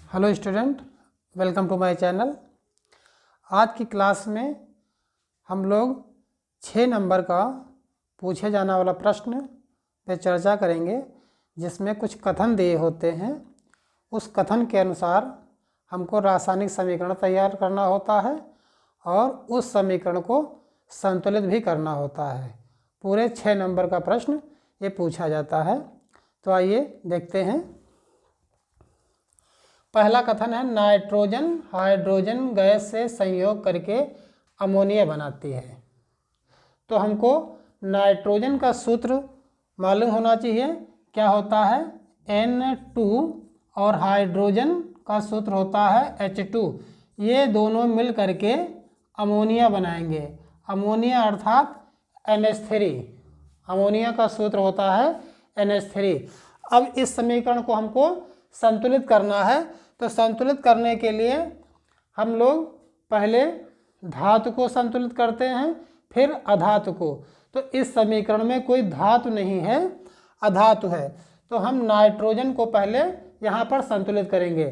Hello student, welcome to my channel. आज की class में हम लोग 6 नंबर का पूछे जाने वाला प्रश्न पे चर्चा करेंगे, जिसमें कुछ कथन दिए होते हैं। उस कथन के अनुसार हमको रासायनिक समीकरण तैयार करना होता है और उस समीकरण को संतुलित भी करना होता है। पूरे 6 नंबर का प्रश्न ये पूछा जाता है। तो आइए देखते हैं। पहला कथन है, नाइट्रोजन हाइड्रोजन गैस से संयोग करके अमोनिया बनाती है। तो हमको नाइट्रोजन का सूत्र मालूम होना चाहिए, क्या होता है N2, और हाइड्रोजन का सूत्र होता है H2। ये दोनों मिल करके अमोनिया बनाएंगे। अमोनिया अर्थात NH3। अमोनिया का सूत्र होता है NH3। अब इस समीकरण को हमको संतुलित करना है। तो संतुलित करने के लिए हम लोग पहले धातु को संतुलित करते हैं, फिर अधातु को। तो इस समीकरण में कोई धातु नहीं है, अधातु है। तो हम नाइट्रोजन को पहले यहाँ पर संतुलित करेंगे।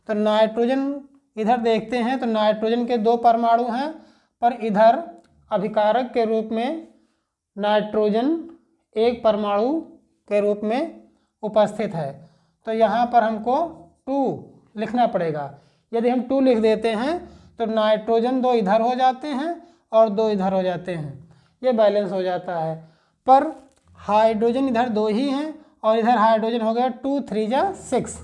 तो नाइट्रोजन इधर देखते हैं तो नाइट्रोजन के 2 परमाणु हैं, पर इधर अभिकारक के रूप में नाइट्रोजन 1 परमाणु के रूप में उपस्थित है। तो यहाँ पर हमको 2 लिखना पड़ेगा। यदि हम 2 लिख देते हैं तो नाइट्रोजन 2 इधर हो जाते हैं और 2 इधर हो जाते हैं, ये बैलेंस हो जाता है। पर हाइड्रोजन इधर 2 ही हैं और इधर हाइड्रोजन हो गया 2 3 जा 6,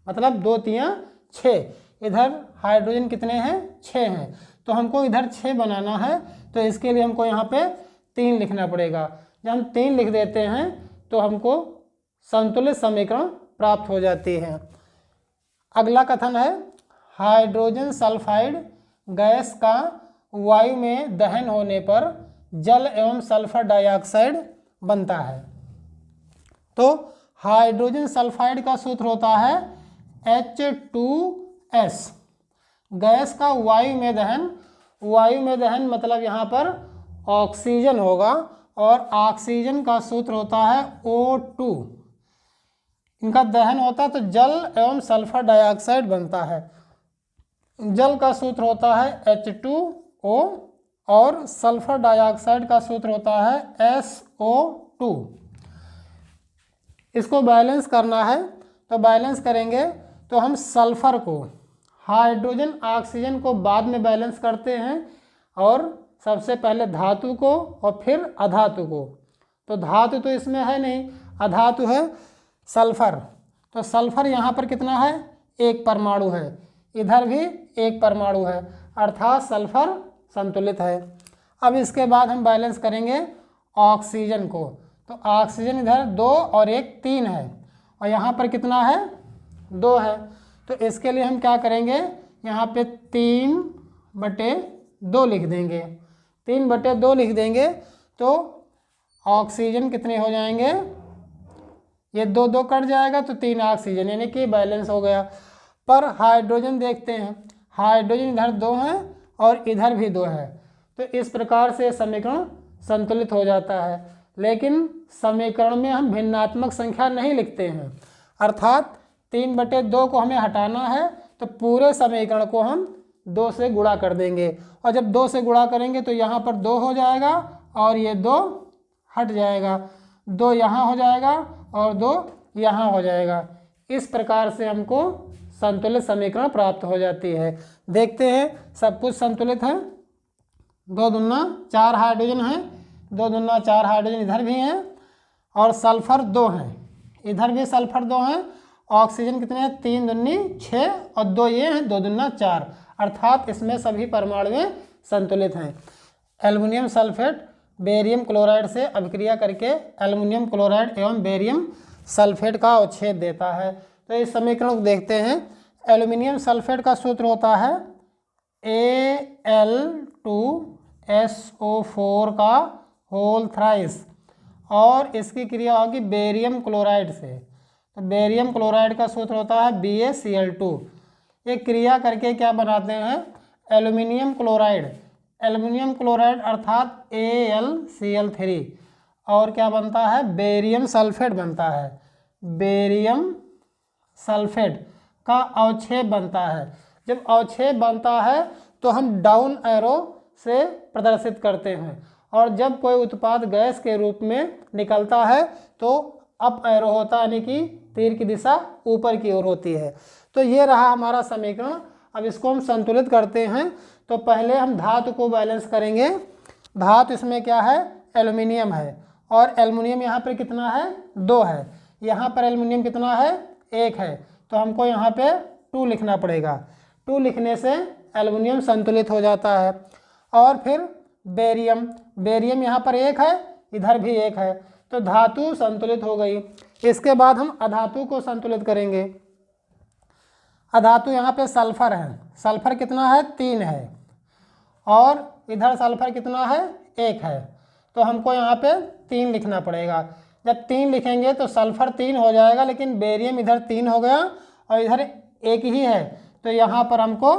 मतलब 2 3 6। इधर हाइड्रोजन कितने हैं, 6 हैं। तो हमको इधर 6 बनाना है, तो इसके लिए हमको यहाँ पे 3 लिखना पड़ेगा। जब हम 3 लिख देते हैं तो हमको संतुलित समीकरण प्राप्त हो जाती है। अगला कथन है, हाइड्रोजन सल्फाइड गैस का वायु में दहन होने पर जल एवं सल्फर डाइऑक्साइड बनता है। तो हाइड्रोजन सल्फाइड का सूत्र होता है H2S। गैस का वायु में दहन मतलब यहाँ पर ऑक्सीजन होगा, और ऑक्सीजन का सूत्र होता है O2। इनका दहन होता है तो जल एवं सल्फर डाइऑक्साइड बनता है। जल का सूत्र होता है H2O और सल्फर डाइऑक्साइड का सूत्र होता है SO2। इसको बैलेंस करना है, तो बैलेंस करेंगे तो हम सल्फर को, हाइड्रोजन ऑक्सीजन को बाद में बैलेंस करते हैं, और सबसे पहले धातु को और फिर अधातु को। तो धातु तो इसमें है नहीं, अधातु है सल्फर। तो सल्फर यहाँ पर कितना है, 1 परमाणु है, इधर भी 1 परमाणु है, अर्थात सल्फर संतुलित है। अब इसके बाद हम बैलेंस करेंगे ऑक्सीजन को। तो ऑक्सीजन इधर 2 और 1 3 है, और यहाँ पर कितना है, 2 है। तो इसके लिए हम क्या करेंगे, यहाँ पे 3/2 लिख देंगे। 3/2 लिख देंगे तो ऑक्सीजन कितने हो जाएंगे, ये 2 2 कट जाएगा तो 3 ऑक्सीजन, यानी कि बैलेंस हो गया। पर हाइड्रोजन देखते हैं, हाइड्रोजन इधर 2 है और इधर भी 2 है। तो इस प्रकार से समीकरण संतुलित हो जाता है। लेकिन समीकरण में हम भिन्नात्मक संख्या नहीं लिखते हैं, अर्थात 3/2 को हमें हटाना है, तो पूरे समीकरण को हम 2 से गुणा कर देंगे। और जब 2 से गुणा करेंगे तो यहाँ पर 2 हो जाएगा और ये 2 हट जाएगा, 2 यहाँ हो जाएगा और 2 यहाँ हो जाएगा। इस प्रकार से हमको संतुलित समीकरण प्राप्त हो जाती है। देखते हैं, सब कुछ संतुलित है। 2 दूना 4 हाइड्रोजन है, 2 दूना 4 हाइड्रोजन इधर भी हैं, और सल्फर 2 हैं, इधर भी सल्फर 2 हैं। ऑक्सीजन कितने हैं, 3 दूनी 6 और 2 ये हैं, 2 दूना 4, अर्थात इसमें सभी परमाणु संतुलित हैं। एल्युमिनियम सल्फेट बेरियम क्लोराइड से अभिक्रिया करके एल्युमिनियम क्लोराइड एवं बेरियम सल्फेट का अवच्छेद देता है। तो इस समीकरण को देखते हैं। एल्युमिनियम सल्फेट का सूत्र होता है Al2SO4 का होल थ्राइस, और इसकी क्रिया होगी बेरियम क्लोराइड से। तो बेरियम क्लोराइड का सूत्र होता है BaCl2। ये क्रिया करके क्या बनाते हैं, एल्युमिनियम क्लोराइड। एल्युमिनियम क्लोराइड अर्थात AlCl3, और क्या बनता है, बेरियम सल्फेट बनता है। बेरियम सल्फेट का अवक्षेप बनता है। जब अवक्षेप बनता है तो हम डाउन एरो से प्रदर्शित करते हैं, और जब कोई उत्पाद गैस के रूप में निकलता है तो अप एरो होता है, यानी कि तीर की दिशा ऊपर की ओर होती है। तो ये रहा हमारा समीकरण। अब इसको हम संतुलित करते हैं। तो पहले हम धातु को बैलेंस करेंगे। धातु इसमें क्या है, एल्युमिनियम है, और एल्युमिनियम यहाँ पर कितना है, 2 है। यहाँ पर एल्युमिनियम कितना है, 1 है। तो हमको यहाँ पे 2 लिखना पड़ेगा। 2 लिखने से एल्युमिनियम संतुलित हो जाता है। और फिर बेरियम, बेरियम यहाँ पर 1 है, इधर भी 1 है, तो धातु संतुलित हो गई। इसके बाद हम अधातु को संतुलित करेंगे। अधातु यहाँ पे सल्फर है, सल्फर कितना है, 3 है, और इधर सल्फर कितना है, 1 है। तो हमको यहाँ पे 3 लिखना पड़ेगा। जब 3 लिखेंगे तो सल्फर 3 हो जाएगा, लेकिन बेरियम इधर 3 हो गया और इधर 1 ही है, तो यहाँ पर हमको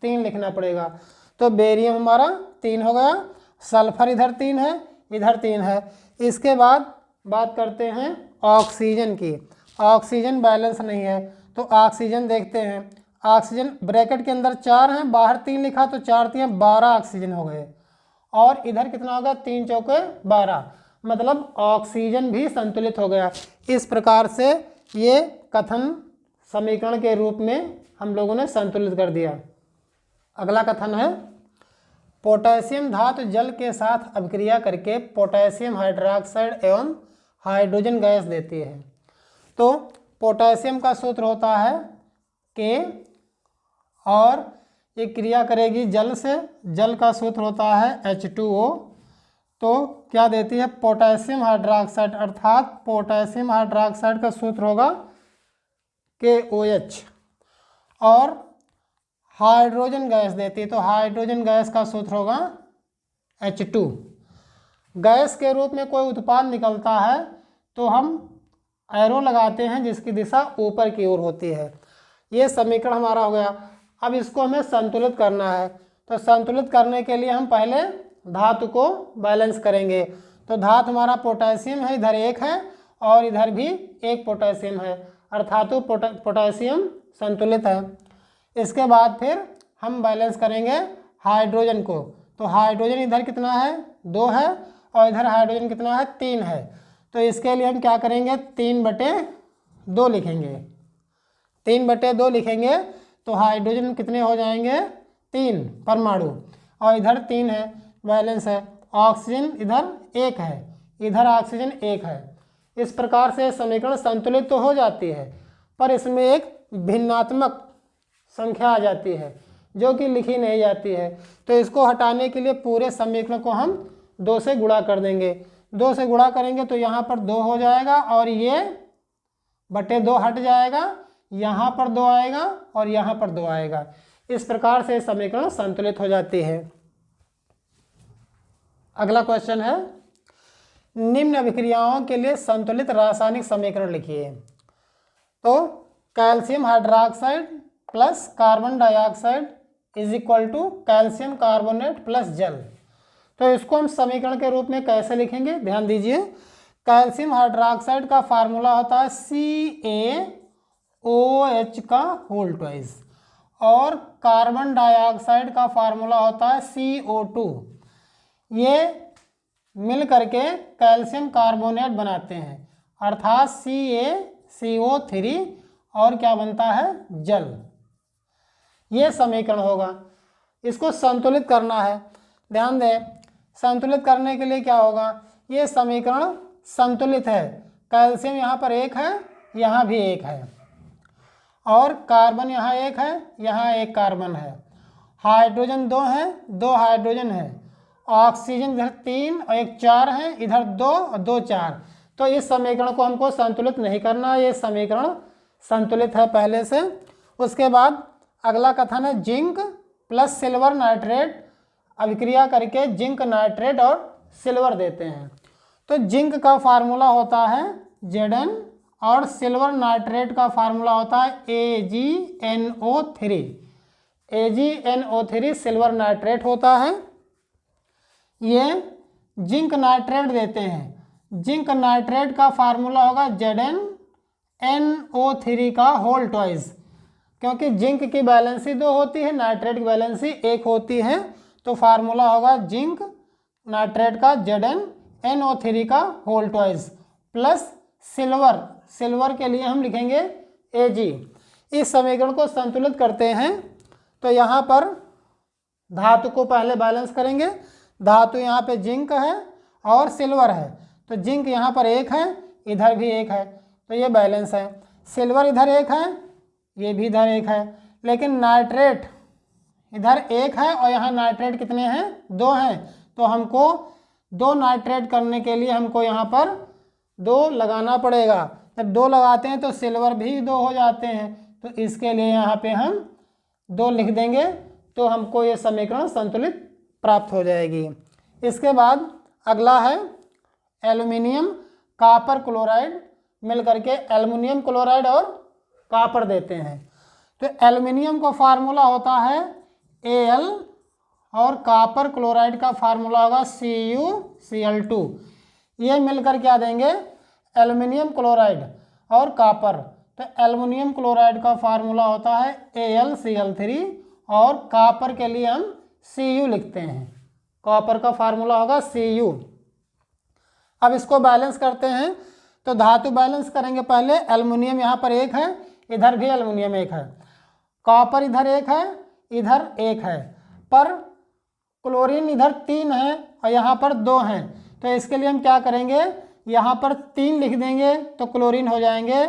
3 लिखना पड़ेगा। तो बेरियम हमारा 3 हो गया, सल्फर इधर 3 है, इधर 3 है। इसके बाद बात करते हैं ऑक्सीजन की। ऑक्सीजन बैलेंस नहीं है, तो ऑक्सीजन देखते हैं। ऑक्सीजन ब्रैकेट के अंदर 4 हैं, बाहर 3 लिखा, तो 4 3 12 ऑक्सीजन हो गए, और इधर कितना होगा, 3 चौके 12, मतलब ऑक्सीजन भी संतुलित हो गया। इस प्रकार से ये कथन समीकरण के रूप में हम लोगों ने संतुलित कर दिया। अगला कथन है, पोटेशियम धातु जल के साथ अभिक्रिया करके पोटेशियम हाइड्रोक्साइड एवं हाइड्रोजन गैस देती है। तो पोटेशियम का सूत्र होता है के, और ये क्रिया करेगी जल से, जल का सूत्र होता है H2O। तो क्या देती है, पोटेशियम हाइड्रोक्साइड, अर्थात पोटेशियम हाइड्रोक्साइड का सूत्र होगा KOH, और हाइड्रोजन गैस देती है, तो हाइड्रोजन गैस का सूत्र होगा H2। गैस के रूप में कोई उत्पाद निकलता है तो हम एरो लगाते हैं जिसकी दिशा ऊपर की ओर होती है। ये समीकरण हमारा हो गया। अब इसको हमें संतुलित करना है, तो संतुलित करने के लिए हम पहले धातु को बैलेंस करेंगे। तो धातु हमारा पोटेशियम है, इधर 1 है और इधर भी 1 पोटेशियम है, अर्थात पोटेशियम संतुलित है। इसके बाद फिर हम बैलेंस करेंगे हाइड्रोजन को। तो हाइड्रोजन इधर कितना है, 2 है, और इधर हाइड्रोजन कितना है, 3 है। तो इसके लिए हम क्या करेंगे, 3/2 लिखेंगे। 3/2 लिखेंगे तो हाइड्रोजन कितने हो जाएंगे, 3 परमाणु, और इधर 3 है, बैलेंस है। ऑक्सीजन इधर 1 है, इधर ऑक्सीजन 1 है। इस प्रकार से समीकरण संतुलित तो हो जाती है, पर इसमें एक भिन्नात्मक संख्या आ जाती है जो कि लिखी नहीं जाती है। तो इसको हटाने के लिए पूरे समीकरण को हम 2 से गुणा कर देंगे। 2 से गुणा करेंगे तो यहाँ पर 2 हो जाएगा, और ये बटे 2 हट जाएगा, यहाँ पर 2 आएगा और यहाँ पर 2 आएगा। इस प्रकार से समीकरण संतुलित हो जाती है। अगला क्वेश्चन है, निम्न अभिक्रियाओं के लिए संतुलित रासायनिक समीकरण लिखिए। तो calcium hydroxide plus carbon dioxide is equal to calcium carbonate plus जल। तो इसको हम समीकरण के रूप में कैसे लिखेंगे, ध्यान दीजिए। कैल्शियम हाइड्रोक्साइड का फार्मूला होता है CaOH का होल ट्वाइस, और कार्बन डाइऑक्साइड का फार्मूला होता है CO2। ये मिल करके कैल्शियम कार्बोनेट बनाते हैं, अर्थात CaCO3, और क्या बनता है, जल। ये समीकरण होगा। इसको संतुलित करना है, ध्यान दें। संतुलित करने के लिए क्या होगा, ये समीकरण संतुलित है। कैल्शियम यहाँ पर 1 है, यहाँ भी 1 है, और कार्बन यहाँ 1 है, यहाँ 1 कार्बन है। हाइड्रोजन 2 है, 2 हाइड्रोजन है। ऑक्सीजन इधर 3 और 1 4 है, इधर 2 और 2 4। तो इस समीकरण को हमको संतुलित नहीं करना, ये समीकरण संतुलित है पहले से। उसके बाद अगला कथन है, जिंक प्लस सिल्वर नाइट्रेट अभिक्रिया करके जिंक नाइट्रेट और सिल्वर देते हैं। तो जिंक का फार्मूला होता है Zn, और सिल्वर नाइट्रेट का फार्मूला होता है AgNO3। AgNO3 सिल्वर नाइट्रेट होता है। ये जिंक नाइट्रेट देते हैं। जिंक नाइट्रेट का फार्मूला होगा ZnNO3 का होल ट्वाइस। क्योंकि जिंक की वैलेंसी 2 होती है, नाइट्रेट की वैलेंसी 1 होती है, तो फार्मूला होगा जिंक नाइट्रेट का ZnNO3 का होल ट्वाइस प्लस सिल्वर के लिए हम लिखेंगे Ag। इस समीकरण को संतुलित करते हैं तो यहाँ पर धातु को पहले बैलेंस करेंगे। धातु यहाँ पे जिंक है और सिल्वर है, तो जिंक यहाँ पर 1 है, इधर भी 1 है, तो ये बैलेंस है। सिल्वर इधर 1 है, ये भी इधर 1 है, लेकिन नाइट्रेट इधर 1 है और यहाँ नाइट्रेट कितने हैं, 2 हैं, तो हमको 2 नाइट्रेट करने के लिए हमको यहाँ पर 2 लगाना पड़ेगा। जब 2 लगाते हैं तो सिल्वर भी 2 हो जाते हैं, तो इसके लिए यहाँ पे हम 2 लिख देंगे, तो हमको ये समीकरण संतुलित प्राप्त हो जाएगी। इसके बाद अगला है एल्युमिनियम कॉपर क्लोराइड मिल करके एल्युमिनियम क्लोराइड और कॉपर देते हैं। तो एल्युमिनियम का फार्मूला होता है Al और कॉपर क्लोराइड का फार्मूला होगा CuCl2। ये मिलकर क्या देंगे, एल्युमिनियम क्लोराइड और कॉपर। तो एल्युमिनियम क्लोराइड का फार्मूला होता है AlCl3 और कॉपर के लिए हम Cu लिखते हैं। कॉपर का फार्मूला होगा Cu। अब इसको बैलेंस करते हैं, तो धातु बैलेंस करेंगे पहले। एल्युमिनियम यहाँ पर 1 है, इधर भी एल्युमिनियम 1 है, कॉपर इधर 1 है, इधर 1 है, पर क्लोरीन इधर 3 है और यहाँ पर 2 हैं, तो इसके लिए हम क्या करेंगे, यहाँ पर 3 लिख देंगे तो क्लोरीन हो जाएंगे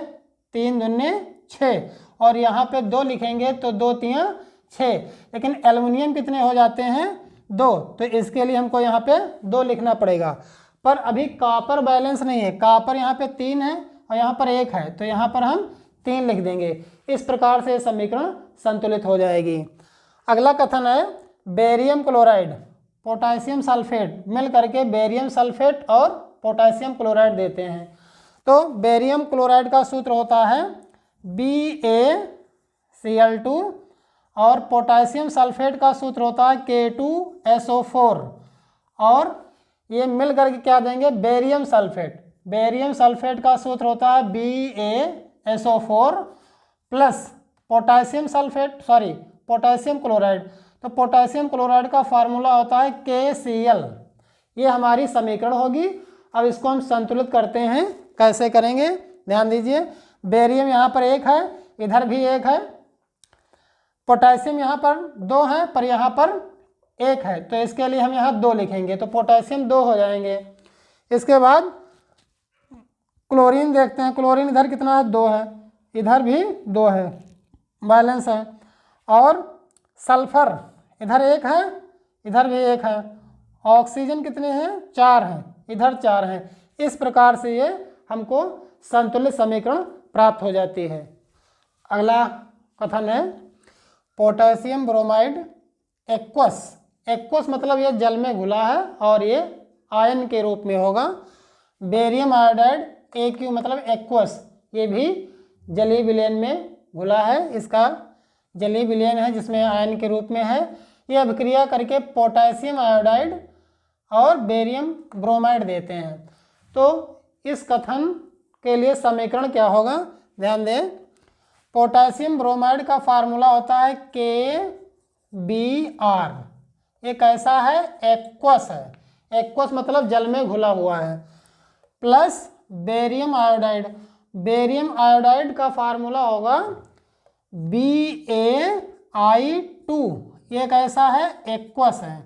3 दूने 6, और यहाँ पे 2 लिखेंगे तो 2 तियाँ 6, लेकिन एल्युमिनियम कितने हो जाते हैं, 2, तो इसके लिए हमको यहाँ पे 2 लिखना पड़ेगा। पर अभी कॉपर बैलेंस नहीं है, कॉपर यहाँ पे 3 है और यहाँ पर 1 है, तो यहाँ पर हम 3 लिख देंगे। इस प्रकार से समीकरण संतुलित हो जाएगी। अगला कथन है बेरियम क्लोराइड पोटासियम सल्फेट मिल करके बेरियम सल्फेट और पोटासियम क्लोराइड देते हैं। तो बेरियम क्लोराइड का सूत्र होता है BaCl2 और पोटासियम सल्फेट का सूत्र होता है K2SO4, और ये मिल करके क्या देंगे, बेरियम सल्फेट। बेरियम सल्फेट का सूत्र होता है BaSO4 प्लस पोटासियम क्लोराइड। तो पोटासियम क्लोराइड का फार्मूला होता है KCl। ये हमारी समीकरण होगी। अब इसको हम संतुलित करते हैं, कैसे करेंगे ध्यान दीजिए। बेरियम यहाँ पर 1 है, इधर भी 1 है, पोटासियम यहाँ पर 2 है, पर यहाँ पर 1 है, तो इसके लिए हम यहाँ 2 लिखेंगे, तो पोटासियम 2 हो जाएंगे। इसके बाद क्लोरीन देखते हैं, क्लोरीन इधर कितना है, 2 है, इधर भी 2 है, बैलेंस है। और सल्फर इधर 1 है, इधर भी 1 है, ऑक्सीजन कितने हैं, 4 हैं, इधर 4 हैं। इस प्रकार से ये हमको संतुलित समीकरण प्राप्त हो जाती है। अगला कथन है पोटेशियम ब्रोमाइड एक्वस मतलब ये जल में घुला है और ये आयन के रूप में होगा। बेरियम आयोडाइड AQ मतलब एक्वस, ये भी जलीय विलयन में घुला है, इसका जलीय विलयन है जिसमें आयन के रूप में है। ये अभिक्रिया करके पोटेशियम आयोडाइड और बेरियम ब्रोमाइड देते हैं। तो इस कथन के लिए समीकरण क्या होगा, ध्यान दें। पोटेशियम ब्रोमाइड का फार्मूला होता है KBr। ये कैसा है, एक्वस है, एक्वस मतलब जल में घुला हुआ है, plus barium iodide. Barium iodide का फार्मूला होगा BaI2। ये कैसा है, एक्वस है।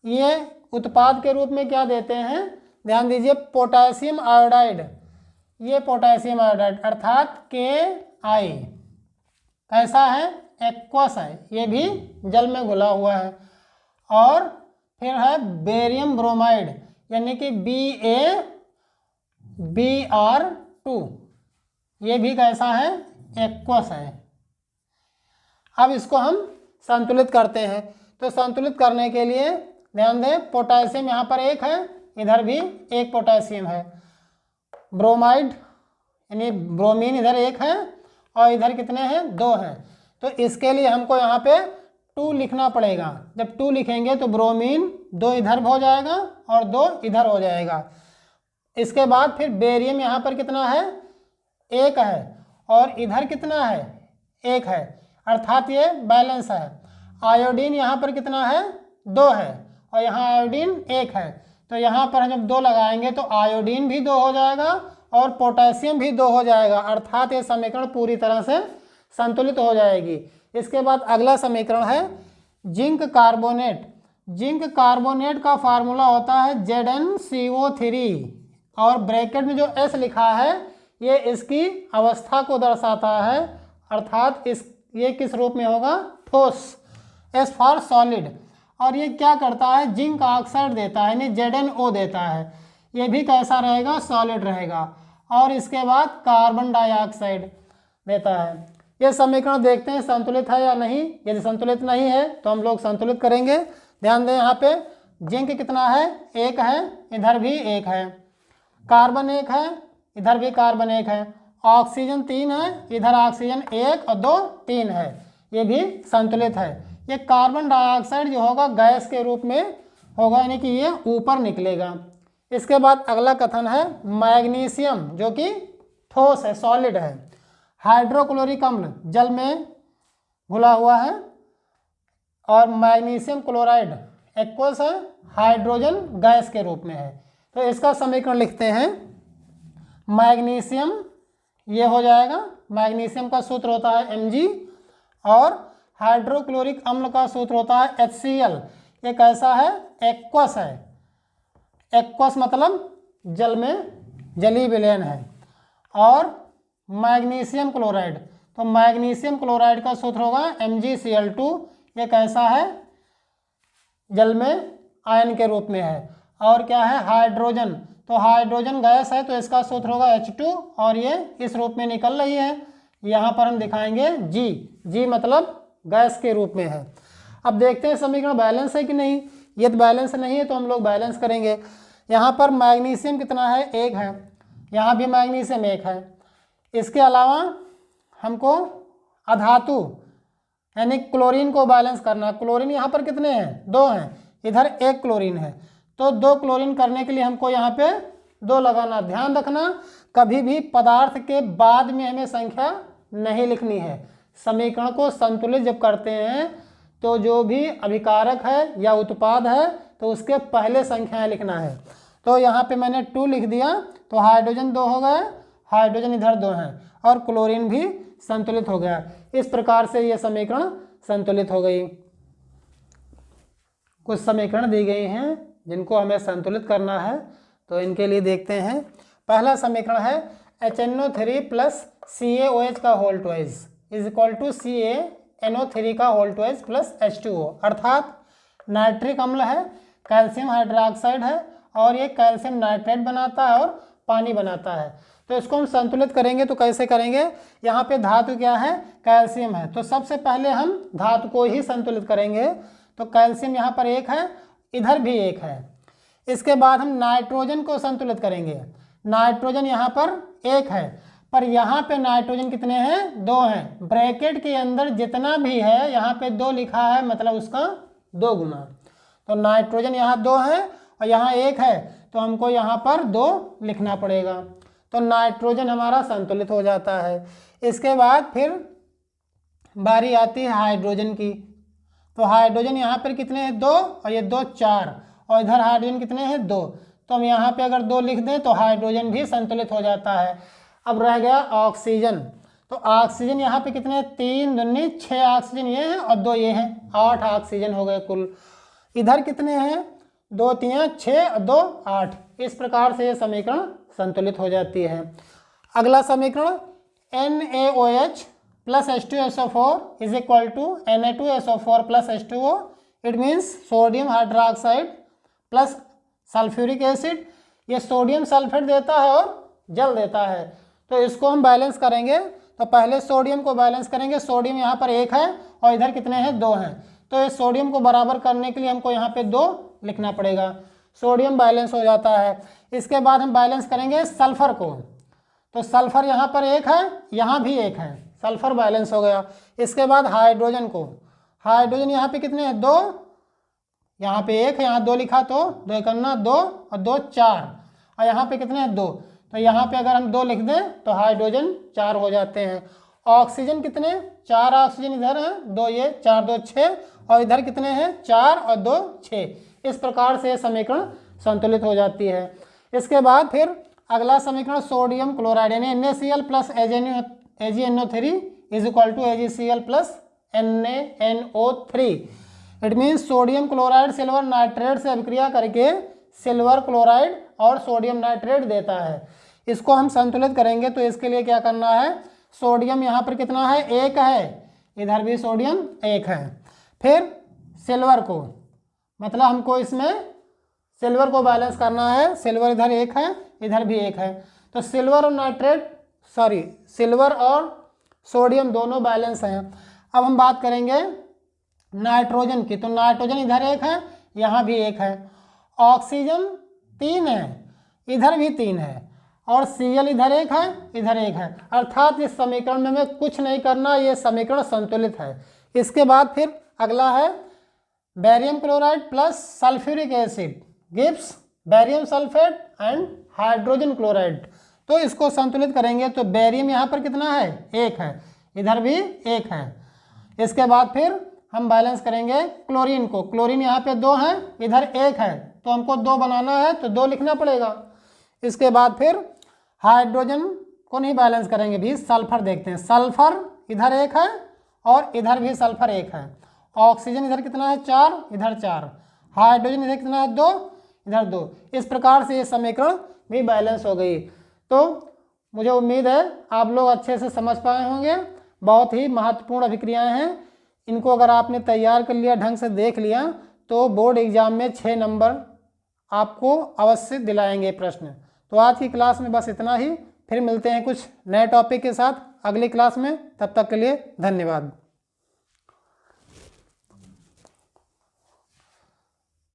ये उत्पाद के रूप में क्या देते हैं, ध्यान दीजिए, पोटेशियम आयोडाइड। ये पोटेशियम आयोडाइड अर्थात KI कैसा है, एक्वस है, ये भी जल में घुला हुआ है। और फिर है बेरियम ब्रोमाइड यानी कि BaBr2, ये भी कैसा है, एक्वस है। अब इसको हम संतुलित करते हैं, तो संतुलित करने के लिए ध्यान दें, पोटेशियम यहाँ पर 1 है, इधर भी 1 पोटेशियम है। ब्रोमाइड यानी ब्रोमीन इधर 1 है और इधर कितने हैं, 2 हैं, तो इसके लिए हमको यहाँ पे 2 लिखना पड़ेगा। जब 2 लिखेंगे तो ब्रोमीन 2 इधर हो जाएगा और 2 इधर हो जाएगा। इसके बाद फिर बेरियम यहाँ पर कितना है, 1 है और इधर कितना है, 1 है, अर्थात ये बैलेंस है। आयोडीन यहाँ पर कितना है, 2 है, और यहाँ आयोडीन 1 है। तो यहाँ पर हम जब 2 लगाएंगे तो आयोडीन भी 2 हो जाएगा और पोटेशियम भी 2 हो जाएगा, अर्थात ये समीकरण पूरी तरह से संतुलित हो जाएगी। इसके बाद अगला समीकरण है जिंक कार्बोनेट। जिंक कार्बोनेट का फार्मूला होता है ZnCO3 और ब्रैकेट में जो S लिखा है ये इसकी अवस्था को दर्शाता है, अर्थात ये किस रूप में होगा, ठोस, S फॉर सॉलिड। और ये क्या करता है, जिंक ऑक्साइड देता है, यानी ZnO देता है। ये भी कैसा रहेगा, सॉलिड रहेगा। और इसके बाद कार्बन डाइऑक्साइड देता है। ये समीकरण देखते हैं संतुलित है या नहीं। यदि संतुलित नहीं है तो हम लोग संतुलित करेंगे। ध्यान दें, यहाँ पे जिंक कितना है, 1 है, इधर भी 1 है, कार्बन 1 है, इधर भी कार्बन 1 है, ऑक्सीजन 3 है, इधर ऑक्सीजन 1 और 2 3 है, ये भी संतुलित है। ये कार्बन डाइऑक्साइड जो होगा गैस के रूप में होगा, यानी कि ये ऊपर निकलेगा। इसके बाद अगला कथन है मैग्नीशियम, जो कि ठोस है, सॉलिड है। हाइड्रोक्लोरिक अम्ल जल में घुला हुआ है और मैग्नीशियम क्लोराइड एक्वस है, हाइड्रोजन गैस के रूप में है। तो इसका समीकरण लिखते हैं, मैग्नीशियम ये हो जाएगा, मैग्नीशियम का सूत्र होता है Mg, और हाइड्रोक्लोरिक अम्ल का सूत्र होता है HCl। ये कैसा है, एक्वस है, एक्वस मतलब जल में जलीय विलयन है। और मैग्नीशियम क्लोराइड, तो मैग्नीशियम क्लोराइड का सूत्र होगा MgCl2। ये कैसा है, जल में आयन के रूप में है। और क्या है, हाइड्रोजन, तो हाइड्रोजन गैस है तो इसका सूत्र होगा H2, और ये इस रूप में निकल रही है। यहाँ पर हम दिखाएंगे G मतलब गैस के रूप में है। अब देखते हैं समीकरण बैलेंस है कि नहीं। यदि बैलेंस नहीं है तो हम लोग बैलेंस करेंगे। यहाँ पर मैग्नीशियम कितना है, 1 है, यहाँ भी मैग्नीशियम 1 है। इसके अलावा हमको अधातु यानी क्लोरीन को बैलेंस करना है। क्लोरीन यहाँ पर कितने हैं, 2 हैं, इधर 1 क्लोरीन है, तो 2 क्लोरीन करने के लिए हमको यहाँ पे 2 लगाना। ध्यान रखना, कभी भी पदार्थ के बाद में हमें संख्या नहीं लिखनी है। समीकरण को संतुलित जब करते हैं तो जो भी अभिकारक है या उत्पाद है तो उसके पहले संख्याएं लिखना है। तो यहाँ पे मैंने 2 लिख दिया, तो हाइड्रोजन 2 हो गए, हाइड्रोजन इधर 2 हैं, और क्लोरीन भी संतुलित हो गया। इस प्रकार से ये समीकरण संतुलित हो गई। कुछ समीकरण दी गई हैं जिनको हमें संतुलित करना है, तो इनके लिए देखते हैं। पहला समीकरण है HNO3 प्लस CaOH का whole twice is equal to CaNO3 का होल ट्वाइस प्लस H2O, अर्थात नाइट्रिक अम्ल है, कैल्शियम हाइड्रोक्साइड है, और ये कैल्शियम नाइट्रेट बनाता है और पानी बनाता है। तो इसको हम संतुलित करेंगे तो कैसे करेंगे, यहाँ पे धातु क्या है, कैल्शियम है, तो सबसे पहले हम धातु को ही संतुलित करेंगे। तो कैल्शियम यहाँ पर 1 है, इधर भी 1 है। इसके बाद हम नाइट्रोजन को संतुलित करेंगे। नाइट्रोजन यहाँ पर 1 है, पर यहाँ पे नाइट्रोजन कितने हैं, 2 हैं। ब्रैकेट के अंदर जितना भी है यहाँ पे 2 लिखा है, मतलब उसका 2 गुना। तो नाइट्रोजन यहाँ 2 है और यहाँ 1 है, तो हमको यहाँ पर 2 लिखना पड़ेगा। तो नाइट्रोजन हमारा संतुलित हो जाता है। इसके बाद फिर बारी आती है हाइड्रोजन की। तो हाइड्रोजन यहाँ पर कितने हैं, 2, और ये 2 4, और इधर हाइड्रोजन कितने हैं, 2। तो हम यहाँ पे अगर 2 लिख दें तो हाइड्रोजन भी संतुलित हो जाता है। अब रह गया ऑक्सीजन। तो ऑक्सीजन यहाँ पे कितने हैं, 3 दूनी 6 ऑक्सीजन ये हैं और 2 ये हैं, 8 ऑक्सीजन हो गए कुल। इधर कितने हैं, 2 3 6 और 2 8। इस प्रकार से ये समीकरण संतुलित हो जाती है। अगला समीकरण NaOH plus H2SO4 is equal to Na2SO4 plus H2O। It means sodium hydroxide plus sulphuric acid. ये सोडियम सल्फेट देता है और जल देता है। तो इसको हम बैलेंस करेंगे। तो पहले सोडियम को बैलेंस करेंगे। सोडियम यहाँ पर 1 है और इधर कितने हैं, 2 हैं। तो इस सोडियम को बराबर करने के लिए हमको यहाँ पे 2 लिखना पड़ेगा। सोडियम बैलेंस हो जाता है। इसके बाद हम बैलेंस करेंगे सल्फर को। तो सल्फर यहाँ पर 1 है, यहाँ भी 1 है, सल्फर बैलेंस हो गया। इसके बाद हाइड्रोजन को, हाइड्रोजन यहाँ पे कितने हैं, 2, यहाँ पे 1 है, यहाँ 2 लिखा तो 2 करना 2 और 2 4, और यहाँ पे कितने हैं, 2। तो यहाँ पे अगर हम 2 लिख दें तो हाइड्रोजन 4 हो जाते हैं। ऑक्सीजन कितने, 4 ऑक्सीजन इधर हैं, 2 ये, 4 2 6, और इधर कितने हैं, 4 और 2 6। इस प्रकार से समीकरण संतुलित हो जाती है। इसके बाद फिर अगला समीकरण सोडियम क्लोराइड यानी NaCl plus AgNO3 is equal to AgCl plus NaNO3। It means sodium chloride silver nitrate से अभिक्रिया करके सिल्वर क्लोराइड और सोडियम नाइट्रेट देता है। इसको हम संतुलित करेंगे तो इसके लिए क्या करना है, सोडियम यहाँ पर कितना है, 1 है, इधर भी सोडियम 1 है। फिर सिल्वर को, मतलब हमको इसमें सिल्वर को बैलेंस करना है, सिल्वर इधर 1 है, इधर भी 1 है, तो सिल्वर और सिल्वर और सोडियम दोनों बैलेंस हैं। अब हम बात करेंगे नाइट्रोजन की, तो नाइट्रोजन इधर 1 है, यहाँ भी 1 है, ऑक्सीजन 3 है, इधर भी 3 है, और Cl इधर 1 है, इधर 1 है। अर्थात इस समीकरण में हमें कुछ नहीं करना, ये समीकरण संतुलित है। इसके बाद फिर अगला है barium chloride plus sulphuric acid gives barium sulphate and hydrogen chloride. तो इसको संतुलित करेंगे तो बेरियम यहाँ पर कितना है, 1 है, इधर भी 1 है। इसके बाद फिर हम बैलेंस करेंगे क्लोरीन को, क्लोरीन यहाँ पे 2 है, इधर 1 है, तो हमको 2 बनाना है तो 2 लिखना पड़ेगा। इसके बाद फिर हाइड्रोजन को नहीं बैलेंस करेंगे भी, सल्फर देखते हैं, सल्फर इधर 1 है और इधर भी सल्फर 1 है, ऑक्सीजन इधर कितना है, 4, इधर 4, हाइड्रोजन इधर कितना है, 2, इधर 2। इस प्रकार से ये समीकरण भी बैलेंस हो गई। तो मुझे उम्मीद है आप लोग अच्छे से समझ पाए होंगे। बहुत ही महत्वपूर्ण अभिक्रियाएं हैं, इनको अगर आपने तैयार कर लिया, ढंग से देख लिया, तो बोर्ड एग्जाम में 6 नंबर आपको अवश्य दिलाएंगे प्रश्न। तो आज की क्लास में बस इतना ही, फिर मिलते हैं कुछ नए टॉपिक के साथ अगली क्लास में। तब तक के लिए धन्यवाद।